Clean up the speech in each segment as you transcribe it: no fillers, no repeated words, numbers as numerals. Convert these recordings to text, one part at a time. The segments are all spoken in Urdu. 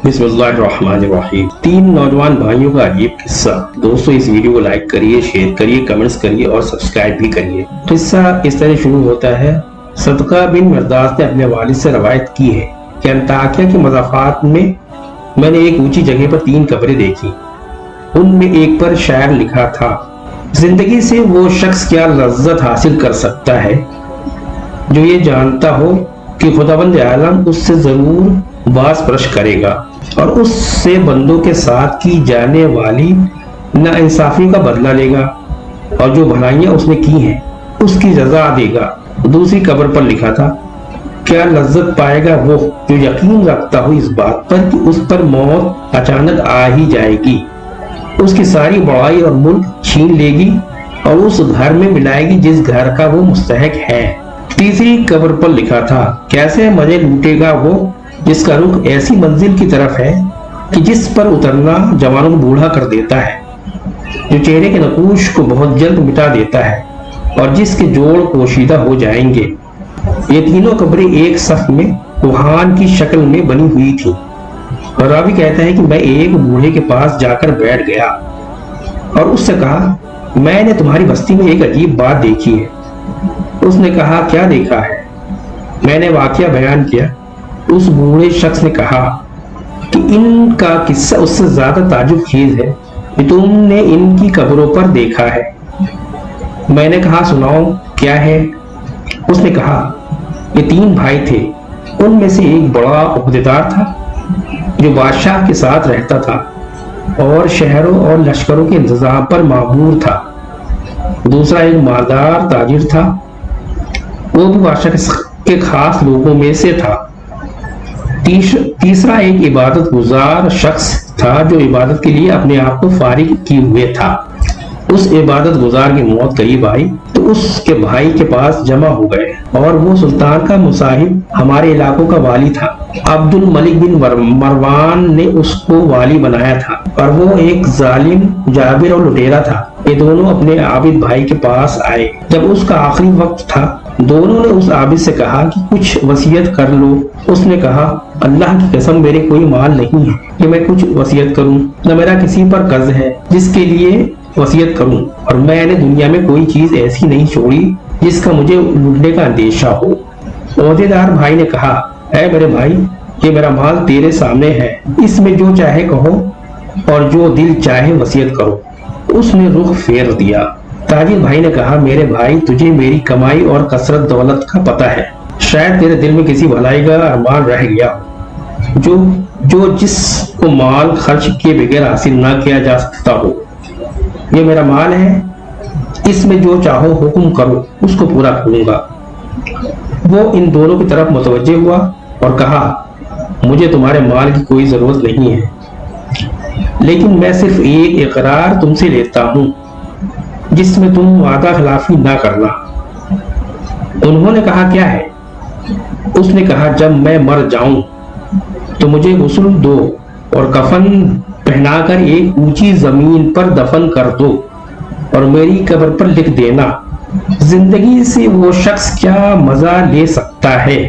بسم اللہ الرحمن الرحیم۔ 3 نوجوان بھائیوں کا عجیب قصہ۔ دوستو اس ویڈیو کو لائک کریے، شیئر کریے، کمنٹس کریے اور سبسکرائب بھی کریے۔ قصہ اس طرح شروع ہوتا ہے۔ صدقہ بن مرداس نے اپنے والد سے روایت کی ہے کہ انطاکیہ کے مضافات میں نے ایک اونچی جگہ پر 3 قبریں دیکھی۔ ان میں ایک پر شعر لکھا تھا: زندگی سے وہ شخص کیا لذت حاصل کر سکتا ہے جو یہ جانتا ہو کہ خداوند عالم اس سے ضرور باز پرش کرے گا اور اس سے بندوں کے ساتھ کی جانے والی ناانصافی کا بدلہ لے گا اور جو بھلائیاں اس نے کی ہیں اس کی جزا دے گا۔ دوسری قبر پر لکھا تھا: کیا لذت پائے گا وہ جو یقین رکھتا ہو اس بات پر کہ اس پر موت اچانک آ ہی جائے گی، اس کی ساری بڑائی اور ملک چھین لے گی اور اس گھر میں ملائے گی جس گھر کا وہ مستحق ہے۔ تیسری قبر پر لکھا تھا: کیسے مزے لوٹے گا وہ جس کا رخ ایسی منزل کی طرف ہے کہ جس پر اترنا جوانوں کو بوڑھا کر دیتا ہے، جو چہرے کے نقوش کو بہت جلد مٹا دیتا ہے اور جس کے جوڑ پوشیدہ ہو جائیں گے۔ یہ تینوں قبریں ایک صف میں کوہان کی شکل میں بنی ہوئی تھیں اور راوی کہتا ہے کہ میں ایک بوڑھے کے پاس جا کر بیٹھ گیا اور اس سے کہا: میں نے تمہاری بستی میں ایک عجیب بات دیکھی ہے۔ اس نے کہا: کیا دیکھا ہے؟ میں نے واقعہ بیان کیا۔ اس بوڑھے شخص نے کہا کہ ان کا قصہ اس سے زیادہ تعجب خیز ہے کہ تم نے ان کی قبروں پر دیکھا ہے۔ میں نے کہا: سناؤ کیا ہے؟ اس نے کہا: یہ 3 بھائی تھے، ان میں سے ایک بڑا عہدیدار تھا جو بادشاہ کے ساتھ رہتا تھا اور شہروں اور لشکروں کے انتظام پر مامور تھا۔ دوسرا ایک مالدار تاجر تھا، وہ بھی بادشاہ کے خاص لوگوں میں سے تھا۔ تیسرا ایک عبادت گزار شخص تھا جو عبادت کے لیے اپنے آپ کو فارغ کیے ہوئے تھا۔ اس عبادت گزار کی موت قریب آئی تو اس کے بھائی کے پاس جمع ہو گئے اور وہ سلطان کا مصاحب ہمارے علاقوں کا والی تھا۔ عبد الملک بن مروان نے اس کو والی بنایا تھا اور وہ ایک ظالم جابر اور لٹیرا تھا۔ یہ دونوں اپنے عابد بھائی کے پاس آئے۔ جب اس کا آخری وقت تھا، دونوں نے اس عابد سے کہا کہ کچھ وصیت کر لو۔ اس نے کہا: اللہ کی قسم میرے کوئی مال نہیں ہے کہ میں کچھ وصیت کروں، نہ میرا کسی پر قرض ہے جس کے لیے وصیت کروں، اور میں نے دنیا میں کوئی چیز ایسی نہیں چھوڑی جس کا مجھے لوٹنے کا اندیشہ ہو۔ عہدیدار بھائی نے کہا: اے میرے بھائی، یہ میرا مال تیرے سامنے ہے، اس میں جو چاہے کہو اور جو دل چاہے وصیت کرو۔ اس نے رخ پھیر دیا۔ تاجر بھائی نے کہا: میرے بھائی، تجھے میری کمائی اور کثرت دولت کا پتہ ہے، شاید تیرے دل میں کسی بھلائی کا ارمان رہ گیا ہو جو جس کو مال خرچ کیے بغیر حاصل نہ کیا جا سکتا ہو۔ یہ میرا مال ہے، اس میں جو چاہو حکم کرو، اس کو پورا کروں گا۔ وہ ان دونوں کی طرف متوجہ ہوا اور کہا: مجھے تمہارے مال کی کوئی ضرورت نہیں ہے، لیکن میں صرف ایک اقرار تم سے لیتا ہوں جس میں تم وعدہ خلافی نہ کرنا۔ انہوں نے کہا: کیا ہے؟ اس نے کہا: جب میں مر جاؤں تو مجھے غسل دو اور کفن پہنا کر ایک اونچی زمین پر دفن کر دو اور میری قبر پر لکھ دینا: زندگی سے وہ شخص کیا مزہ لے سکتا ہے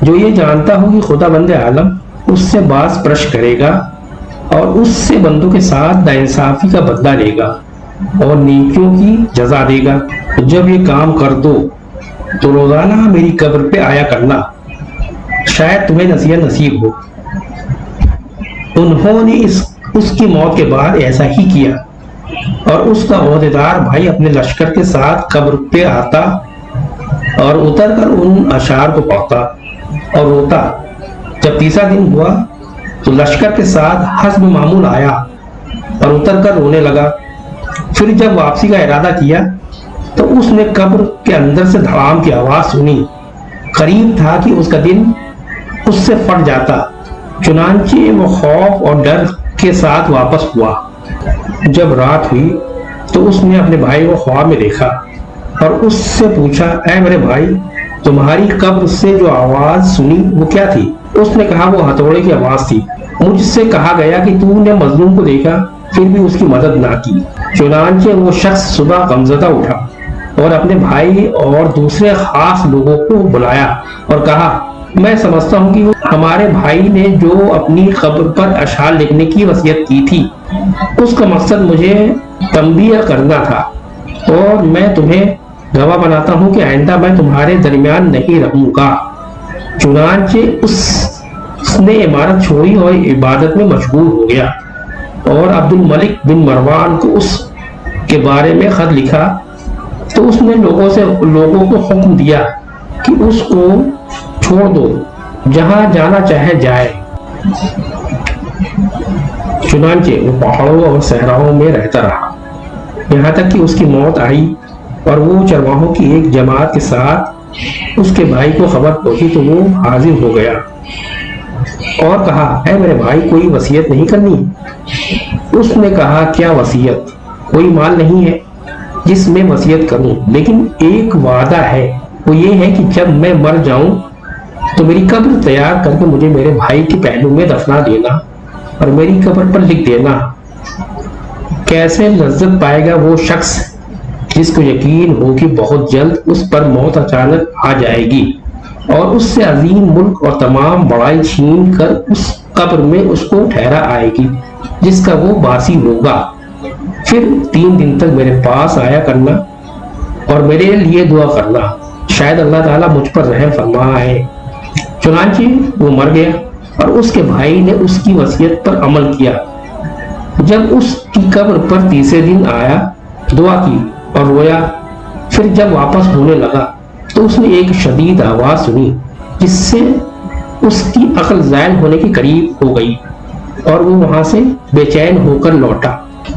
جو یہ جانتا ہو کہ خداوند عالم اس سے باز پرش کرے گا اور اس سے بندوں کے ساتھ ناانصافی کا بدلہ لے گا اور نیکیوں کی جزا دے گا۔ جب یہ کام کر دو تو روزانہ میری قبر پہ آیا کرنا، شاید تمہیں نصیحت نصیب ہو۔ انہوں نے اس کی موت کے بعد ایسا ہی کیا اور اس کا عہدیدار بھائی اپنے لشکر کے ساتھ قبر پہ آتا اور اتر کر ان اشعار کو پڑھتا اور روتا۔ جب تیسرا دن ہوا تو لشکر کے ساتھ حسب معمول آیا اور اتر کر رونے لگا۔ پھر جب واپسی کا ارادہ کیا تو اس نے قبر کے اندر سے دھڑام کی آواز سنی۔ قریب تھا کہ اس کا دل اس سے پھٹ جاتا، چنانچہ وہ خوف اور ڈر کے ساتھ واپس ہوا۔ جب رات ہوئی تو اس نے اپنے بھائی کو خواب میں دیکھا اور اس سے پوچھا: اے میرے بھائی، تمہاری قبر سے جو آواز سنی وہ کیا تھی؟ اس نے کہا: وہ ہتھوڑے کی آواز تھی۔ مجھ سے کہا گیا کہ تو نے مظلوم کو دیکھا پھر بھی اس کی مدد نہ کی۔ چنانچہ وہ شخص صبح غمزدہ اٹھا اور اپنے بھائی اور دوسرے خاص لوگوں کو بلایا اور کہا: میں سمجھتا ہوں کہ ہمارے بھائی نے جو اپنی قبر پر اشعار لکھنے کی وصیت کی تھی اس کا مقصد مجھے تنبیہ کرنا تھا، اور میں تمہیں گواہ بناتا ہوں کہ آئندہ میں تمہارے درمیان نہیں رہوں گا۔ چنانچہ اس نے عمارت چھوڑی اور عبادت میں مشغول ہو گیا، اور عبد الملک بن مروان کو اس کے بارے میں خط لکھا تو اس نے لوگوں کو حکم دیا کہ اس کو چھوڑ دو، جہاں جانا چاہے جائے۔ چنانچہ وہ پہاڑوں اور صحراؤں میں رہتا رہا، یہاں تک کہ اس کی موت آئی، اور وہ چرواہوں کی ایک جماعت کے ساتھ اس کے بھائی کو خبر پہنچی تو وہ حاضر ہو گیا اور کہا، اے میرے بھائی، کوئی وصیت نہیں کرنی؟ اس نے کہا، کیا وصیت؟ کوئی مال نہیں ہے جس میں وصیت کروں، لیکن ایک وعدہ ہے، وہ یہ ہے کہ جب میں مر جاؤں تو میری قبر تیار کر کے مجھے میرے بھائی کے پہلو میں دفنا دینا اور میری قبر پر لکھ دینا۔ کیسے لذت پائے گا وہ شخص جس کو یقین ہو کہ بہت جلد اس پر موت اچانک آ جائے گی اور اس سے عظیم ملک اور تمام بڑائی چھین کر اس قبر میں اس کو ٹھہرا آئے گی جس کا وہ باسی ہوگا۔ پھر 3 دن تک میرے پاس آیا کرنا اور میرے لیے دعا کرنا، شاید اللہ تعالیٰ مجھ پر رحم فرمائے۔ چنانچہ وہ مر گیا اور اس کے بھائی نے اس کی وصیت پر عمل کیا۔ جب اس کی قبر پر تیسرے دن آیا، دعا کی اور رویا، پھر جب واپس ہونے لگا تو اس نے ایک شدید آواز سنی جس سے اس کی عقل زائل ہونے کے قریب ہو گئی، اور وہ وہاں سے بے چین ہو کر لوٹا،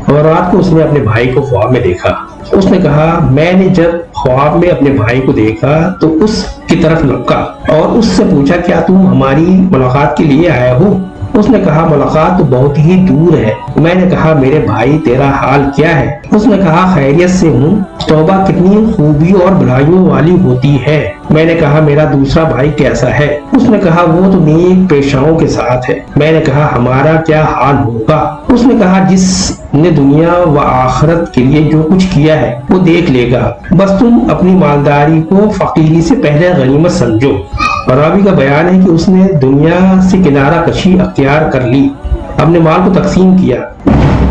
اور رات کو اس نے اپنے بھائی کو خواب میں دیکھا۔ اس نے کہا، میں نے جب خواب میں اپنے بھائی کو دیکھا تو اس کی طرف لپکا اور اس سے پوچھا، کیا تم ہماری ملاقات کے لیے آئے ہو؟ اس نے کہا، ملاقات تو بہت ہی دور ہے۔ میں نے کہا، میرے بھائی تیرا حال کیا ہے؟ اس نے کہا، خیریت سے ہوں۔ توبہ کتنی خوبیوں اور بھلائیوں والی ہوتی ہے۔ میں نے کہا، میرا دوسرا بھائی کیسا ہے؟ اس نے کہا، وہ تو نیک پیشاؤں کے ساتھ ہے۔ میں نے کہا، ہمارا کیا حال ہوگا؟ اس نے کہا، جس نے دنیا و آخرت کے لیے جو کچھ کیا ہے وہ دیکھ لے گا، بس تم اپنی مالداری کو فقیری سے پہلے غنیمت سمجھو۔ راوی کا بیان ہے کہ اس نے دنیا سے کنارہ کشی اختیار کر لی، اپنے مال کو تقسیم کیا،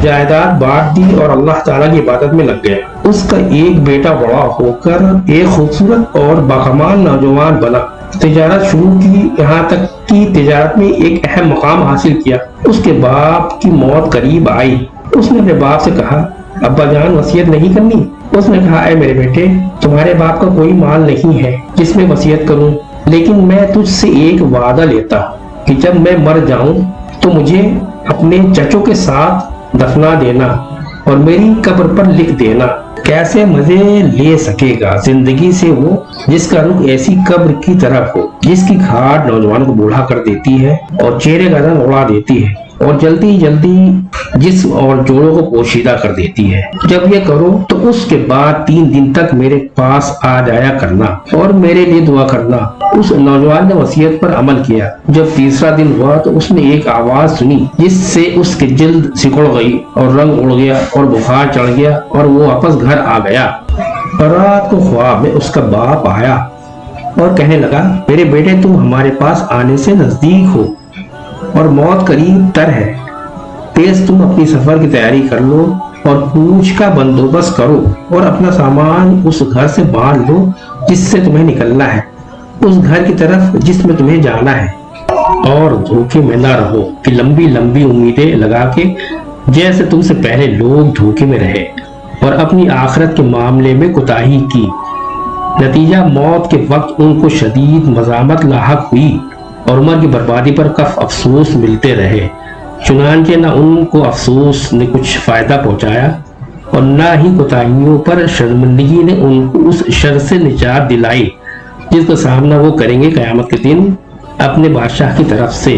جائیداد بانٹ دی اور اللہ تعالیٰ کی عبادت میں لگ گیا۔ اس کا ایک بیٹا بڑا ہو کر ایک خوبصورت اور باکمال نوجوان بنا، تجارت شروع کی، یہاں تک کہ تجارت میں ایک اہم مقام حاصل کیا۔ اس کے باپ کی موت قریب آئی۔ اس نے اپنے باپ سے کہا، ابا جان، وصیت نہیں کرنی؟ اس نے کہا، اے میرے بیٹے، تمہارے باپ کا کوئی مال نہیں ہے جس میں وصیت کروں، لیکن میں تجھ سے ایک وعدہ لیتا ہوں کہ جب میں مر جاؤں تو مجھے اپنے چچوں کے ساتھ دفنا دینا اور میری قبر پر لکھ دینا۔ کیسے مزے لے سکے گا زندگی سے وہ جس کا رخ ایسی قبر کی طرف ہو جس کی گھاٹ نوجوان کو بوڑھا کر دیتی ہے اور چہرے کا رنگ اڑا دیتی ہے اور جلدی جلدی جسم اور جوڑوں کو پوشیدہ کر دیتی ہے۔ جب یہ کرو تو اس کے بعد 3 دن تک میرے پاس آ جایا کرنا اور میرے لیے دعا کرنا۔ اس نوجوان نے وصیت پر عمل کیا۔ جب تیسرا دن ہوا تو اس نے ایک آواز سنی جس سے اس کی جلد سکڑ گئی اور رنگ اڑ گیا اور بخار چڑھ گیا اور وہ واپس گھر آ گیا۔ رات کو خواب میں اس کا باپ آیا اور کہنے لگا، میرے بیٹے، تم ہمارے پاس آنے سے نزدیک ہو اور موت قریب تر ہے، تیز تم اپنی سفر کی تیاری کر لو اور کوچ کا بندوبست کرو اور اپنا سامان اس گھر سے باندھ لو جس سے تمہیں نکلنا ہے، اس گھر کی طرف جس میں تمہیں جانا ہے، اور دھوکے میں نہ رہو کہ لمبی لمبی امیدیں لگا کے جیسے تم سے پہلے لوگ دھوکے میں رہے اور اپنی آخرت کے معاملے میں کوتاہی کی۔ نتیجہ موت کے وقت ان کو شدید مزاحمت لاحق ہوئی اور عمر کی بربادی پر کف افسوس ملتے رہے۔ چنانچہ نہ ان کو افسوس نے کچھ فائدہ پہنچایا اور نہ ہی کوتاہیوں پر شرمندگی نے ان کو اس شر سے نجات دلائی جس کا سامنا وہ کریں گے قیامت کے دن اپنے بادشاہ کی طرف سے۔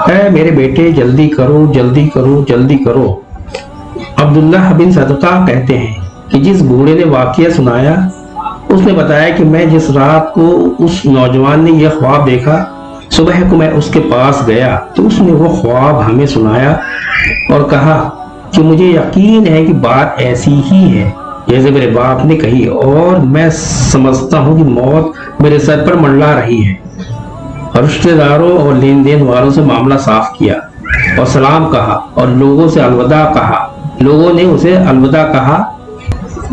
اے میرے بیٹے، جلدی کرو، جلدی کرو، جلدی کرو۔ عبداللہ بن صدقہ کہتے ہیں کہ جس بوڑھے نے واقعہ سنایا اس نے بتایا کہ میں جس رات کو اس نوجوان نے یہ خواب دیکھا، صبح کو میں اس کے پاس گیا تو اس نے وہ خواب ہمیں سنایا اور کہا کہ مجھے یقین ہے کہ بات ایسی ہی ہے جیسے میرے باپ نے کہی، اور میں سمجھتا ہوں کہ موت میرے سر پر منڈلا رہی ہے اور رشتہ داروں اور لین دین والوں سے معاملہ صاف کیا اور سلام کہا اور لوگوں سے الوداع کہا. لوگوں نے اسے الوداع کہا.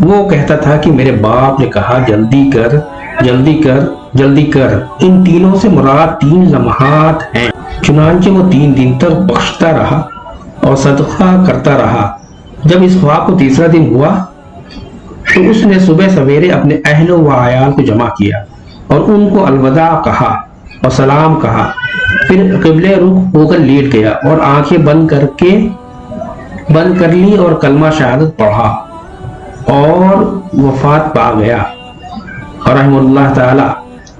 وہ کہتا تھا کہ میرے باپ نے کہا جلدی کر جلدی کر جلدی کر. ان تینوں سے مراد 3 لمحات ہیں. چنانچہ وہ 3 دن تک بخشتا رہا اور صدقہ کرتا رہا. جب اس خواب کو تیسرا دن ہوا تو اس نے صبح سویرے اپنے اہل و عیال کو جمع کیا اور ان کو الوداع کہا اور سلام کہا. پھر قبلے رخ ہو کر لیٹ گیا اور آنکھیں بند کر لی اور کلمہ شہادت پڑھا اور وفات پا گیا رحمہ اللہ تعالی.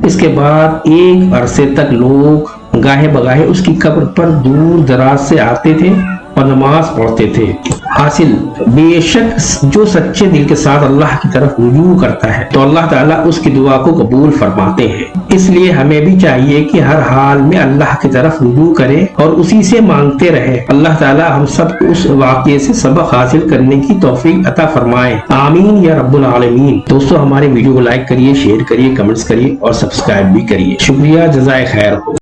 اس کے بعد ایک عرصے تک لوگ گاہے بگاہے اس کی قبر پر دور دراز سے آتے تھے اور نماز پڑھتے تھے. حاصل بے شک جو سچے دل کے ساتھ اللہ کی طرف رجوع کرتا ہے تو اللہ تعالیٰ اس کی دعا کو قبول فرماتے ہیں. اس لیے ہمیں بھی چاہیے کہ ہر حال میں اللہ کی طرف رجوع کرے اور اسی سے مانگتے رہے. اللہ تعالیٰ ہم سب کو اس واقعے سے سبق حاصل کرنے کی توفیق عطا فرمائے. آمین یا رب العالمین. دوستو ہمارے ویڈیو کو لائک کریے، شیئر کریے، کمنٹس کریے اور سبسکرائب بھی کریے. شکریہ، جزائے خیر.